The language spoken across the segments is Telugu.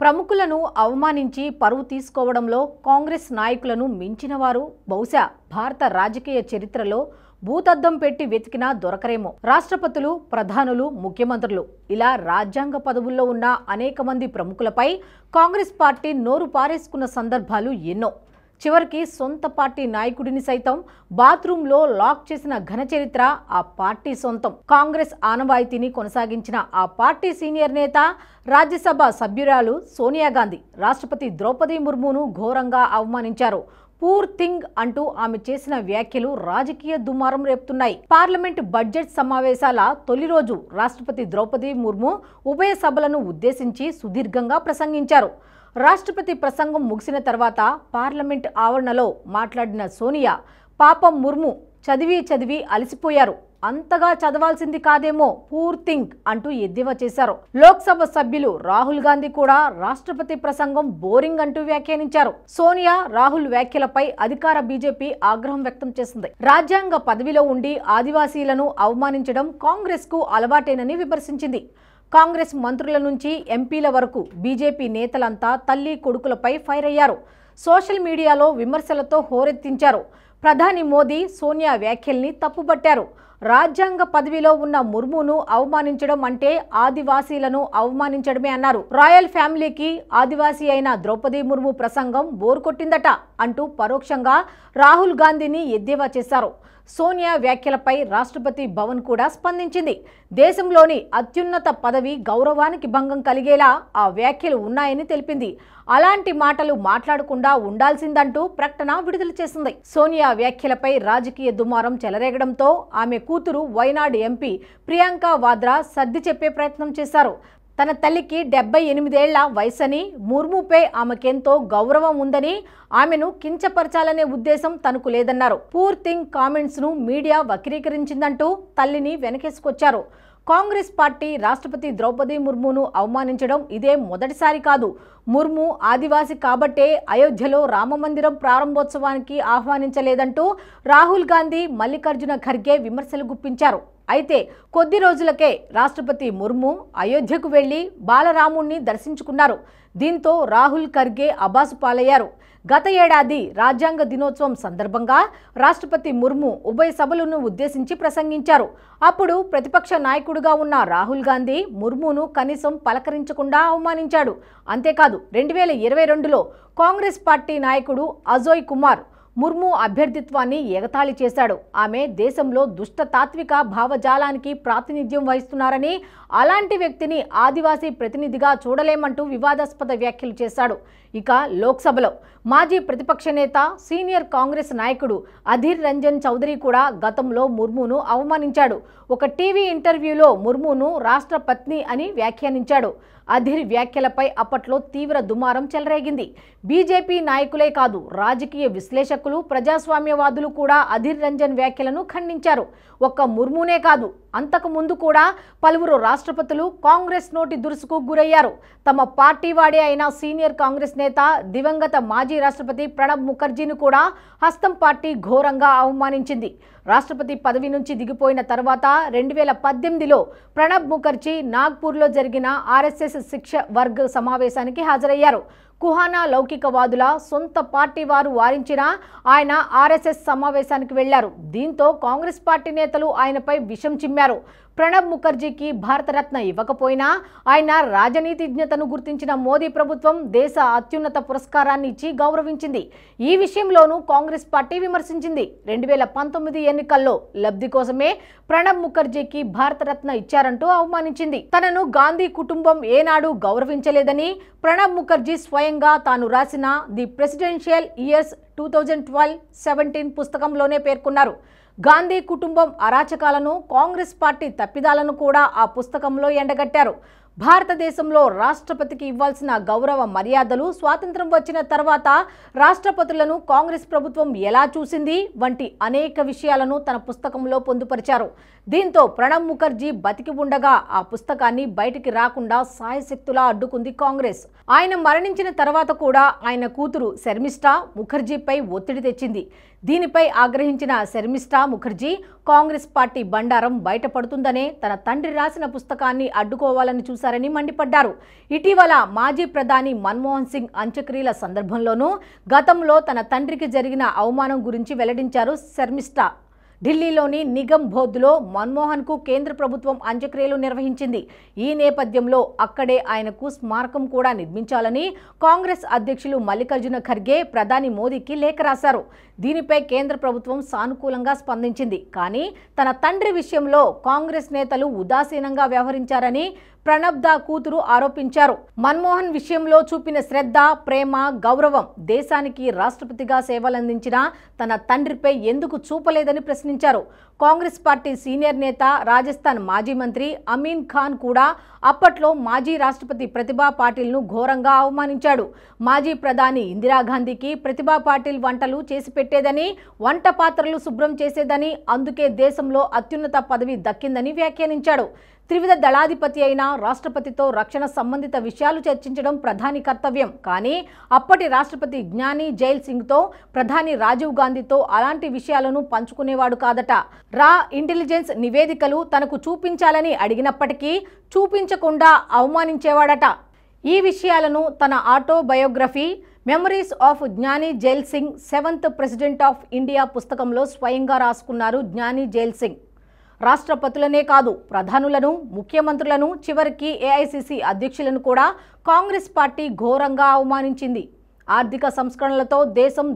ప్రముఖులను అవమానించి పరువు తీసుకోవడంలో కాంగ్రెస్ నాయకులను మించినవారు బహుశా భారత రాజకీయ చరిత్రలో భూతద్దం పెట్టి వెతికినా దొరకరేమో. రాష్ట్రపతులు, ప్రధానులు, ముఖ్యమంత్రులు ఇలా రాజ్యాంగ పదవుల్లో ఉన్న అనేక మంది ప్రముఖులపై కాంగ్రెస్ పార్టీ నోరు పారేసుకున్న సందర్భాలు ఎన్నో. చివరికి సొంత పార్టీ నాయకుడిని సైతం బాత్రూంలో లాక్ చేసిన ఘన చరిత్ర ఆ పార్టీ సొంతం. కాంగ్రెస్ ఆనవాయితీని కొనసాగించిన ఆ పార్టీ సీనియర్ నేత, రాజ్యసభ సభ్యురాలు సోనియా గాంధీ రాష్ట్రపతి ద్రౌపది ముర్మును ఘోరంగా అవమానించారు. పూర్ థింగ్ అంటూ ఆమె చేసిన వ్యాఖ్యలు రాజకీయ దుమారం రేపుతున్నాయి. పార్లమెంట్ బడ్జెట్ సమావేశాల తొలి రోజు రాష్ట్రపతి ద్రౌపది ముర్ము ఉభయ సభలను ఉద్దేశించి సుదీర్ఘంగా ప్రసంగించారు. రాష్ట్రపతి ప్రసంగం ముగిసిన తర్వాత పార్లమెంట్ ఆవరణలో మాట్లాడిన సోనియా, పాపం ముర్ము చదివి అలసిపోయారు, అంతగా చదవాల్సింది కాదేమో, పూర్ థింగ్ అంటూ ఎద్దేవా చేశారు. లోక్సభ సభ్యులు రాహుల్ గాంధీ కూడా రాష్ట్రపతి ప్రసంగం బోరింగ్ అంటూ వ్యాఖ్యానించారు. సోనియా, రాహుల్ వ్యాఖ్యలపై అధికార బీజేపీ ఆగ్రహం వ్యక్తం చేసింది. రాజ్యాంగ పదవిలో ఉండి ఆదివాసీలను అవమానించడం కాంగ్రెస్ కు అలవాటేనని విమర్శించింది. కాంగ్రెస్ మంత్రుల నుంచి ఎంపీల వరకు బీజేపీ నేతలంతా తల్లి కొడుకులపై ఫైర్ అయ్యారు. సోషల్ మీడియాలో విమర్శలతో హోరెత్తించారు. ప్రధాని మోదీ సోనియా వ్యాఖ్యల్ని తప్పుపట్టారు. రాజ్యాంగ పదవిలో ఉన్న ముర్మును అవమానించడం అంటే ఆదివాసీలను అవమానించడమే అన్నారు. రాయల్ ఫ్యామిలీకి ఆదివాసీ అయిన ద్రౌపది ముర్ము ప్రసంగం బోర్ కొట్టిందట అంటూ పరోక్షంగా రాహుల్ గాంధీని ఎద్దేవా చేశారు. సోనియా వ్యాఖ్యలపై రాష్ట్రపతి భవన్ కూడా స్పందించింది. దేశంలోని అత్యున్నత పదవి గౌరవానికి భంగం కలిగేలా ఆ వ్యాఖ్యలు ఉన్నాయని తెలిపింది. అలాంటి మాటలు మాట్లాడకుండా ఉండాల్సిందంటూ ప్రకటన విడుదల చేసింది. సోనియా వ్యాఖ్యలపై రాజకీయ దుమారం చెలరేగడంతో ఆమె కూతురు వైనాడ్ ఎంపీ ప్రియాంక వాద్రా సర్ది చెప్పే ప్రయత్నం చేశారు. తన తల్లికి 78 ఏళ్ల వయసని, ముర్ముపై ఆమెకెంతో గౌరవం ఉందని, ఆమెను కించపరచాలనే ఉద్దేశం తనకు లేదన్నారు. పూర్ థింగ్ కామెంట్స్ ను మీడియా వక్రీకరించిందంటూ తల్లిని వెనకేసుకొచ్చారు. కాంగ్రెస్ పార్టీ రాష్ట్రపతి ద్రౌపది ముర్మును అవమానించడం ఇదే మొదటిసారి కాదు. ముర్ము ఆదివాసి కాబట్టే అయోధ్యలో రామమందిరం ప్రారంభోత్సవానికి ఆహ్వానించలేదంటూ రాహుల్ గాంధీ, మల్లికార్జున ఖర్గే విమర్శలు గుప్పించారు. అయితే కొద్ది రోజులకే రాష్ట్రపతి ముర్ము అయోధ్యకు వెళ్లి బాలరాముణ్ణి దర్శించుకున్నారు. దీంతో రాహుల్, ఖర్గే అబాసు పాలయ్యారు. గత ఏడాది రాజ్యాంగ దినోత్సవం సందర్భంగా రాష్ట్రపతి ముర్ము ఉభయ సభలను ఉద్దేశించి ప్రసంగించారు. అప్పుడు ప్రతిపక్ష నాయకుడిగా ఉన్న రాహుల్ గాంధీ ముర్మును కనీసం పలకరించకుండా అవమానించాడు. అంతేకాదు 2022లో కాంగ్రెస్ పార్టీ నాయకుడు అజోయ్ కుమార్ ముర్ము అభ్యర్థిత్వాన్ని ఎగతాళి చేశాడు. ఆమె దేశంలో దుష్ట తాత్విక భావజాలానికి ప్రాతినిధ్యం వహిస్తున్నారని, అలాంటి వ్యక్తిని ఆదివాసీ ప్రతినిధిగా చూడలేమంటూ వివాదాస్పద వ్యాఖ్యలు చేశాడు. ఇక లోక్సభలో మాజీ ప్రతిపక్ష నేత, సీనియర్ కాంగ్రెస్ నాయకుడు అధీర్ రంజన్ చౌదరి కూడా గతంలో ముర్మును అవమానించాడు. ఒక టీవీ ఇంటర్వ్యూలో ముర్మును రాష్ట్ర పత్ని అని వ్యాఖ్యానించాడు. అధీర్ వ్యాఖ్యలపై అప్పట్లో తీవ్ర దుమారం చెలరేగింది. బీజేపీ నాయకులే కాదు, రాజకీయ విశ్లేషకులు, ప్రజాస్వామ్యవాదులు కూడా అధీర్ రంజన్ వ్యాఖ్యలను ఖండించారు. ఒక్క ముర్మునే కాదు, అంతకు ముందు కూడా పలువురు రాష్ట్రపతులు కాంగ్రెస్ నోటి దురుసుకు గురయ్యారు. తమ పార్టీ వాడే అయిన సీనియర్ కాంగ్రెస్ నేత, దివంగత మాజీ రాష్ట్రపతి ప్రణబ్ ముఖర్జీని కూడా హస్తం పార్టీ ఘోరంగా అవమానించింది. రాష్ట్రపతి పదవి నుంచి దిగిపోయిన తర్వాత 2018లో ప్రణబ్ ముఖర్జీ నాగ్పూర్లో జరిగిన ఆర్ఎస్ఎస్ శిక్ష వర్గ్ సమావేశానికి హాజరయ్యారు. కుహానా లౌకికవాదుల సొంత పార్టీ వారు వారించిన ఆయన ఆర్ఎస్ఎస్ సమావేశానికి వెళ్లారు. దీంతో కాంగ్రెస్ పార్టీ నేతలు ఆయనపై విషం చిమ్మారు. ప్రణబ్ ముఖర్జీకి భారతరత్న ఇవ్వకపోయినా ఆయన రాజనీతిజ్ఞతను గుర్తించిన మోదీ ప్రభుత్వం దేశ అత్యున్నత పురస్కారాన్ని ఇచ్చి గౌరవించింది. ఈ విషయంలోనూ కాంగ్రెస్ పార్టీ విమర్శించింది. 2019 ఎన్నికల్లో లబ్ధి కోసమే ప్రణబ్ ముఖర్జీకి భారతరత్న ఇచ్చారంటూ అవమానించింది. తనను గాంధీ కుటుంబం ఏనాడు గౌరవించలేదని ప్రణబ్ ముఖర్జీ స్వయంగా తాను రాసిన ది ప్రెసిడెన్షియల్ ఇయర్స్ 2012-17 పుస్తకంలోనే పేర్కొన్నారు. గాంధీ కుటుంబం అరాచకాలను, కాంగ్రెస్ పార్టీ తప్పిదాలను కూడా ఆ పుస్తకంలో ఎండగట్టారు. భారతదేశంలో రాష్ట్రపతికి ఇవ్వాల్సిన గౌరవ మర్యాదలు స్వాతంత్రం వచ్చిన తర్వాత రాష్ట్రపతులను కాంగ్రెస్ ప్రభుత్వం ఎలా చూసింది వంటి అనేక విషయాలను తన పుస్తకంలో పొందుపరిచారు. దీంతో ప్రణబ్ ముఖర్జీ బతికి ఉండగా ఆ పుస్తకాన్ని బయటికి రాకుండా సాయశక్తులా అడ్డుకుంది కాంగ్రెస్. ఆయన మరణించిన తర్వాత కూడా ఆయన కూతురు శర్మిష్ఠా ముఖర్జీపై ఒత్తిడి తెచ్చింది. దీనిపై ఆగ్రహించిన శర్మిష్ఠా ముఖర్జీ కాంగ్రెస్ పార్టీ బండారం బయటపడుతుందనే తన తండ్రి రాసిన పుస్తకాన్ని అడ్డుకోవాలని చూశారు. చేశారని మండిపడ్డారు. ఇటీవల మాజీ ప్రధాని మన్మోహన్ సింగ్ అంత్యక్రియల సందర్భంలోనూ గతంలో తన తండ్రికి జరిగిన అవమానం గురించి వెల్లడించారు శర్మిష్ఠా. ఢిల్లీలోని నిగమ్ బోధ్లో మన్మోహన్కు కేంద్ర ప్రభుత్వం అంత్యక్రియలు నిర్వహించింది. ఈ నేపథ్యంలో అక్కడే ఆయనకు స్మారకం కూడా నిర్మించాలని కాంగ్రెస్ అధ్యక్షులు మల్లికార్జున ఖర్గే ప్రధాని మోదీకి లేఖ రాశారు. దీనిపై కేంద్ర ప్రభుత్వం సానుకూలంగా స్పందించింది. కానీ తన తండ్రి విషయంలో కాంగ్రెస్ నేతలు ఉదాసీనంగా వ్యవహరించారని ప్రణబ్ దా కూతురు ఆరోపించారు. మన్మోహన్ విషయంలో చూపిన శ్రద్ధ, ప్రేమ, గౌరవం దేశానికి రాష్ట్రపతిగా సేవలందించిన తన తండ్రిపై ఎందుకు చూపలేదని ప్రశ్నించారు. కాంగ్రెస్ పార్టీ సీనియర్ నేత, రాజస్థాన్ మాజీ మంత్రి అమీన్ ఖాన్ కూడా అప్పట్లో మాజీ రాష్ట్రపతి ప్రతిభా పాటిల్ను ఘోరంగా అవమానించాడు. మాజీ ప్రధాని ఇందిరాగాంధీకి ప్రతిభా పాటిల్ వంటలు చేసి పెట్టేదని, వంట పాత్రలు శుభ్రం చేసేదని, అందుకే దేశంలో అత్యున్నత పదవి దక్కిందని వ్యాఖ్యానించాడు. త్రివిధ దళాధిపతి అయిన రాష్ట్రపతితో రక్షణ సంబంధిత విషయాలు చర్చించడం ప్రధాని కర్తవ్యం. కానీ అప్పటి రాష్ట్రపతి జ్ఞాని జైల్ సింగ్తో ప్రధాని రాజీవ్ గాంధీతో అలాంటి విషయాలను పంచుకునేవాడు కాదట. రా ఇంటెలిజెన్స్ నివేదికలు తనకు చూపించాలని అడిగినప్పటికీ చూపించకుండా అవమానించేవాడట. ఈ విషయాలను తన ఆటోబయోగ్రఫీ మెమరీస్ ఆఫ్ జ్ఞాని jail Singh 7th president of India పుస్తకంలో స్వయంగా రాసుకున్నారు జ్ఞాని జైల్ సింగ్. రాష్ట్రపతులనే కాదు, ప్రధానులను, ముఖ్యమంత్రులను, చివరికి ఏఐసిసి అధ్యక్షులను కూడా కాంగ్రెస్ పార్టీ ఘోరంగా అవమానించింది. ఆర్థిక సంస్కరణలతో దేశం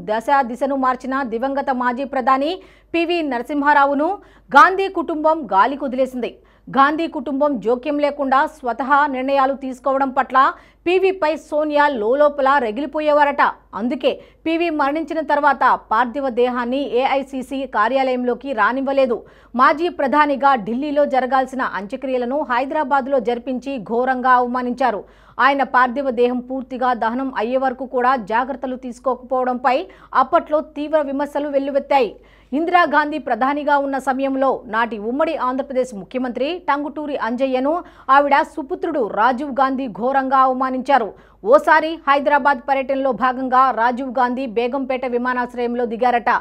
దిశను మార్చిన దివంగత మాజీ ప్రధాని పివి నరసింహారావును గాంధీ కుటుంబం గాలి కుదిలేసింది. గాంధీ కుటుంబం జోక్యం లేకుండా స్వతహా నిర్ణయాలు తీసుకోవడం పట్ల పీవీపై సోనియా లోలోపల రగిలిపోయేవారట. అందుకే పీవీ మరణించిన తర్వాత పార్థివ దేహాన్ని ఏఐసిసి కార్యాలయంలోకి రానివ్వలేదు. మాజీ ప్రధానిగా ఢిల్లీలో జరగాల్సిన అంత్యక్రియలను హైదరాబాద్లో జరిపించి ఘోరంగా అవమానించారు. ఆయన పార్థివ దేహం పూర్తిగా దహనం అయ్యే వరకు కూడా జాగ్రత్తలు తీసుకోకపోవడంపై అప్పట్లో తీవ్ర విమర్శలు వెల్లువెత్తాయి. ఇందిరాగాంధీ ప్రధానిగా ఉన్న సమయంలో నాటి ఉమ్మడి ఆంధ్రప్రదేశ్ ముఖ్యమంత్రి టంగుటూరి అంజయ్యను ఆవిడ సుపుత్రుడు రాజీవ్ గాంధీ ఘోరంగా అవమానించారు. ఓసారి హైదరాబాద్ పర్యటనలో భాగంగా రాజీవ్ గాంధీ బేగంపేట విమానాశ్రయంలో దిగారట.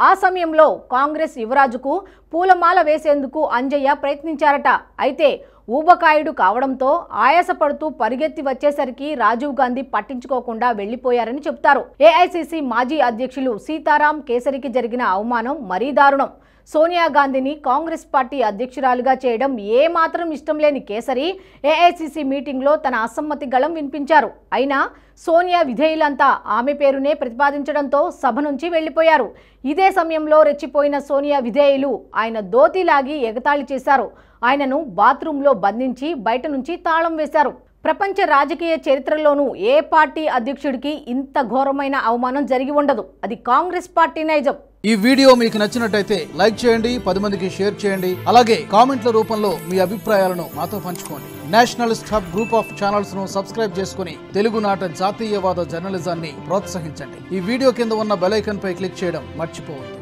ఆ సమయంలో కాంగ్రెస్ యువరాజుకు పూలమాల వేసేందుకు అంజయ్య ప్రయత్నించారట. అయితే ఊబకాయుడు కావడంతో ఆయాసపడుతూ పరిగెత్తి వచ్చేసరికి రాజీవ్ గాంధీ పట్టించుకోకుండా వెళ్లిపోయారని చెబుతారు. ఏఐసిసి మాజీ అధ్యక్షులు సీతారాం కేసరికి జరిగిన అవమానం మరీ దారుణం. సోనియా గాంధీని కాంగ్రెస్ పార్టీ అధ్యక్షురాలుగా చేయడం ఏమాత్రం ఇష్టం లేని కేసరి ఏఐసిసి మీటింగ్లో తన అసమ్మతి గళం వినిపించారు. అయినా సోనియా విధేయులంతా ఆమె పేరునే ప్రతిపాదించడంతో సభ నుంచి వెళ్లిపోయారు. ఇదే సమయంలో రెచ్చిపోయిన సోనియా విధేయులు ఆయన ధోతీలాగి ఎగతాళి చేశారు. ఆయనను బాత్రూంలో బంధించి బయట నుంచి తాళం వేశారు. ప్రపంచ రాజకీయ చరిత్రలోనూ ఏ పార్టీ అధ్యక్షుడికి ఇంత ఘోరమైన అవమానం జరిగి ఉండదు. అది కాంగ్రెస్ పార్టీ నైజం. ఈ వీడియో మీకు నచ్చినట్టయితే లైక్ చేయండి, 10 మందికి షేర్ చేయండి. అలాగే కామెంట్ల రూపంలో మీ అభిప్రాయాలను మాతో పంచుకోండి. Nationalist hub group of channels ను సబ్స్క్రైబ్ చేసుకుని తెలుగునాట జాతీయవాద జర్నలిజాన్ని ప్రోత్సహించండి. ఈ వీడియో కింద ఉన్న బెల్ ఐకాన్ పై క్లిక్ చేయడం మర్చిపోవద్దు.